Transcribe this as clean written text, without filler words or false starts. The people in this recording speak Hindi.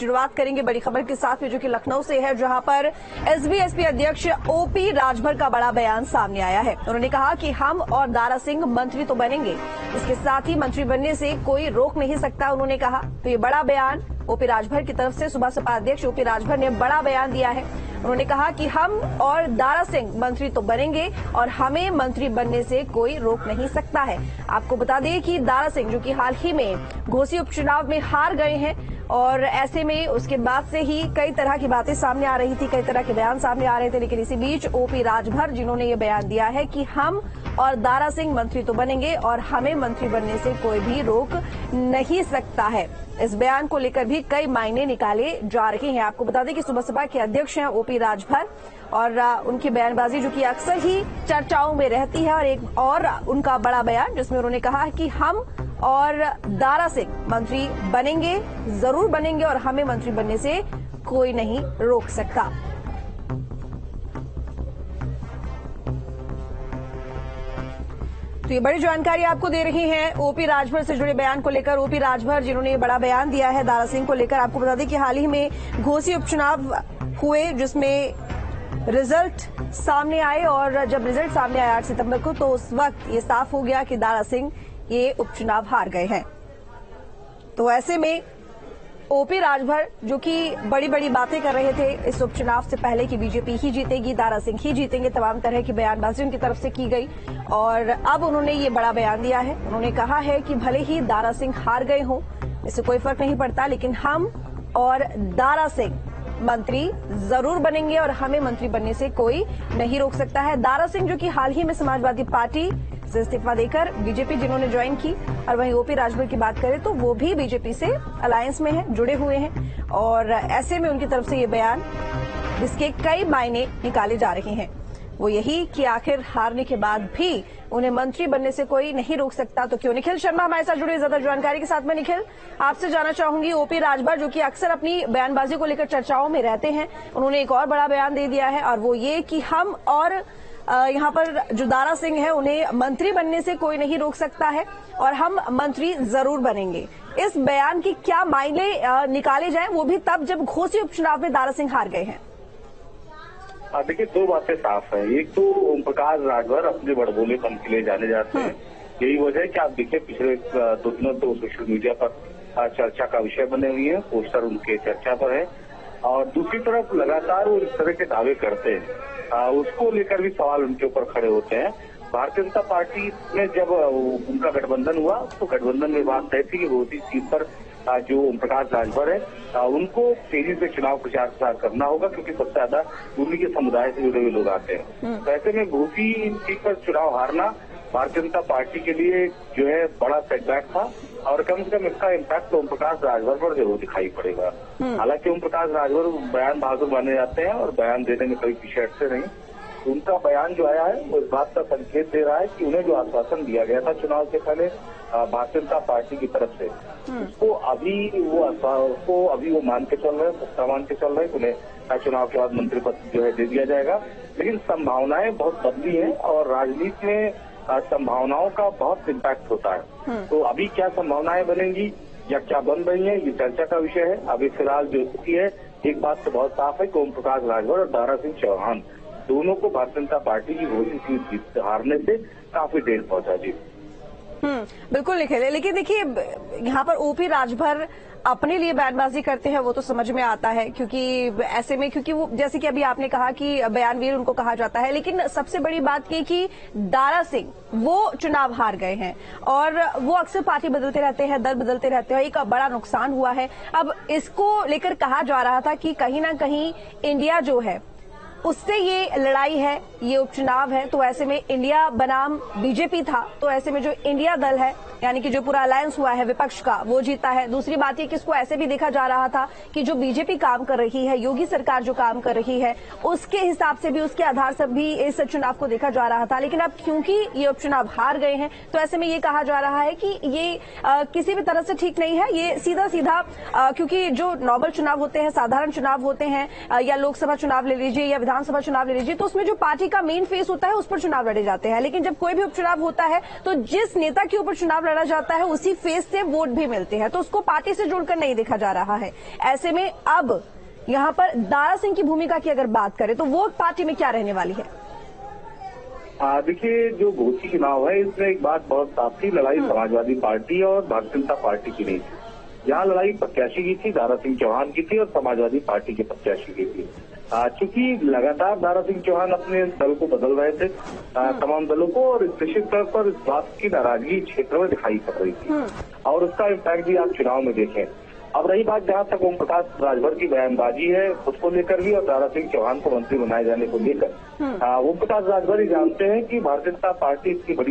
शुरुआत करेंगे बड़ी खबर के साथ में, जो कि लखनऊ से है, जहां पर एसबी अध्यक्ष ओपी राजभर का बड़ा बयान सामने आया है। उन्होंने कहा कि हम और दारा सिंह मंत्री तो बनेंगे, इसके साथ ही मंत्री बनने से कोई रोक नहीं सकता, उन्होंने कहा। तो ये बड़ा बयान ओपी राजभर की तरफ से सुबह सपा अध्यक्ष ओपी राजभर ने बड़ा बयान दिया है। उन्होंने कहा कि हम और दारा सिंह मंत्री तो बनेंगे और हमें मंत्री बनने से कोई रोक नहीं सकता है। आपको बता दें कि दारा सिंह, जो कि हाल ही में घोसी उपचुनाव में हार गए हैं, और ऐसे में उसके बाद से ही कई तरह की बातें सामने आ रही थी, कई तरह के बयान सामने आ रहे थे। लेकिन इसी बीच ओपी राजभर, जिन्होंने ये बयान दिया है कि हम और दारा सिंह मंत्री तो बनेंगे और हमें मंत्री बनने से कोई भी रोक नहीं सकता है। इस बयान को लेकर भी कई मायने निकाले जा रहे हैं। आपको बता दें कि सुबह सपा के अध्यक्ष हैं ओपी राजभर, और उनकी बयानबाजी जो कि अक्सर ही चर्चाओं में रहती है, और एक और उनका बड़ा बयान जिसमें उन्होंने कहा कि हम और दारा सिंह मंत्री बनेंगे, जरूर बनेंगे, और हमें मंत्री बनने से कोई नहीं रोक सकता। तो ये बड़ी जानकारी आपको दे रही हैं ओपी राजभर से जुड़े बयान को लेकर। ओपी राजभर, जिन्होंने ये बड़ा बयान दिया है दारा सिंह को लेकर। आपको बता दें कि हाल ही में घोसी उपचुनाव हुए, जिसमें रिजल्ट सामने आए, और जब रिजल्ट सामने आया 8 सितंबर को, तो उस वक्त ये साफ हो गया कि दारा सिंह ये उपचुनाव हार गए हैं। तो ऐसे में ओपी राजभर, जो कि बड़ी बड़ी बातें कर रहे थे इस उपचुनाव से पहले कि बीजेपी ही जीतेगी, दारा सिंह ही जीतेंगे, तमाम तरह की बयानबाजी उनकी तरफ से की गई, और अब उन्होंने ये बड़ा बयान दिया है। उन्होंने कहा है कि भले ही दारा सिंह हार गए हों, इससे कोई फर्क नहीं पड़ता, लेकिन हम और दारा सिंह मंत्री जरूर बनेंगे और हमें मंत्री बनने से कोई नहीं रोक सकता है। दारा सिंह, जो कि हाल ही में समाजवादी पार्टी से इस्तीफा देकर बीजेपी जिन्होंने ज्वाइन की, और वहीं ओपी राजभर की बात करें तो वो भी बीजेपी से अलायंस में हैं, जुड़े हुए हैं, और ऐसे में उनकी तरफ से ये बयान, जिसके कई मायने निकाले जा रहे हैं, वो यही कि आखिर हारने के बाद भी उन्हें मंत्री बनने से कोई नहीं रोक सकता। तो क्यों निखिल शर्मा हमारे साथ जुड़े ज्यादा जानकारी के साथ में। निखिल, आपसे जानना चाहूंगी, ओपी राजभर, जो कि अक्सर अपनी बयानबाजी को लेकर चर्चाओं में रहते हैं, उन्होंने एक और बड़ा बयान दे दिया है, और वो ये कि हम और यहाँ पर जो दारा सिंह है, उन्हें मंत्री बनने से कोई नहीं रोक सकता है और हम मंत्री जरूर बनेंगे। इस बयान की क्या मायने निकाले जाएं, वो भी तब जब घोसी उपचुनाव में दारा सिंह हार गए हैं। देखिए, दो बातें साफ है। एक तो ओम प्रकाश राजभर अपने बड़बोलेपन के लिए जाने जाते हैं। यही वजह है कि आप देखिए पिछले 2 दिनों तो सोशल मीडिया पर चर्चा का विषय बने हुए हैं, पोस्टर उनके चर्चा पर है, और दूसरी तरफ लगातार वो इस तरह के दावे करते हैं, उसको लेकर भी सवाल उनके ऊपर खड़े होते हैं। भारतीय जनता पार्टी में जब उनका गठबंधन हुआ, तो गठबंधन में बात तय थी कि घोसी सीट पर जो ओम प्रकाश राजभर है, उनको तेजी से चुनाव प्रचार प्रसार करना होगा, क्योंकि सबसे ज्यादा उन्हीं के समुदाय से जुड़े हुए लोग आते हैं। तो ऐसे में घोसी सीट पर चुनाव हारना भारतीय जनता पार्टी के लिए जो है बड़ा सेटबैक था, और कम से कम इसका इम्पैक्ट ओम प्रकाश राजभर पर जरूर दिखाई पड़ेगा। हालांकि ओम प्रकाश राजभर बयान बहादुर माने जाते हैं और बयान देने में कभी पीछे हटते नहीं। उनका बयान जो आया है वो इस बात का संकेत दे रहा है कि उन्हें जो आश्वासन दिया गया था चुनाव से पहले भारतीय जनता पार्टी की तरफ से, उसको अभी वो मान के चल रहे हैं, सत्ता मान के चल रहे हैं, उन्हें चुनाव के बाद मंत्री पद जो है दे दिया जाएगा। लेकिन संभावनाएं बहुत बदली हैं, और राजनीति में संभावनाओं का बहुत इम्पैक्ट होता है। तो अभी क्या संभावनाएं बनेंगी या क्या बन रही है, ये चर्चा का विषय है। अभी फिलहाल जो स्थिति है, एक बात तो बहुत साफ है कि ओम प्रकाश राजभर और दारा सिंह चौहान दोनों को भारतीय जनता पार्टी की घोषित सीट हारने से काफी देर पहुंचा। जी बिल्कुल निखिल, लेकिन देखिए यहाँ पर ओपी राजभर अपने लिए बयानबाजी करते हैं, वो तो समझ में आता है, क्योंकि ऐसे में, क्योंकि वो जैसे कि अभी आपने कहा कि बयानवीर उनको कहा जाता है, लेकिन सबसे बड़ी बात ये कि दारा सिंह वो चुनाव हार गए हैं, और वो अक्सर पार्टी बदलते रहते हैं, दल बदलते रहते हैं, एक बड़ा नुकसान हुआ है। अब इसको लेकर कहा जा रहा था कि कहीं ना कहीं इंडिया जो है उससे ये लड़ाई है, ये उपचुनाव है, तो ऐसे में इंडिया बनाम बीजेपी था, तो ऐसे में जो इंडिया दल है, यानी कि जो पूरा अलायंस हुआ है विपक्ष का, वो जीता है। दूसरी बात ये कि इसको ऐसे भी देखा जा रहा था कि जो बीजेपी काम कर रही है, योगी सरकार जो काम कर रही है, उसके हिसाब से भी, उसके आधार से भी इस चुनाव को देखा जा रहा था। लेकिन अब क्योंकि ये उपचुनाव हार गए हैं, तो ऐसे में ये कहा जा रहा है कि ये किसी भी तरह से ठीक नहीं है। ये सीधा सीधा क्योंकि जो नॉर्मल चुनाव होते हैं, साधारण चुनाव होते हैं, या लोकसभा चुनाव ले लीजिए या विधानसभा चुनाव ले लीजिए, तो उसमें जो पार्टी का मेन फेस होता है उस पर चुनाव लड़े जाते हैं, लेकिन जब कोई भी उपचुनाव होता है तो जिस नेता के ऊपर चुनाव लड़ा जाता है उसी फेस से वोट भी मिलते हैं, तो उसको पार्टी से जोड़कर नहीं देखा जा रहा है। ऐसे में अब यहां पर दारा सिंह की भूमिका की अगर बात करें तो वो पार्टी में क्या रहने वाली है? देखिए, जो घोसी चुनाव है इसमें एक बात बहुत साफ थी, लड़ाई समाजवादी पार्टी और भारतीय जनता पार्टी की नहीं थी। यहाँ लड़ाई प्रत्याशी की थी, दारा सिंह चौहान की थी और समाजवादी पार्टी के प्रत्याशी की थी। चूंकि लगातार दारा सिंह चौहान अपने दल को बदल रहे थे, तमाम दलों को, और निश्चित तौर पर इस बात की नाराजगी क्षेत्र में दिखाई पड़ रही थी और उसका इम्पैक्ट भी आप चुनाव में देखें। अब रही बात जहां तक ओम प्रकाश राजभर की बयानबाजी है उसको लेकर भी और दारा सिंह चौहान को मंत्री बनाए जाने को लेकर, ओम प्रकाश राजभर ही जानते हैं कि भारतीय जनता पार्टी इसकी बड़ी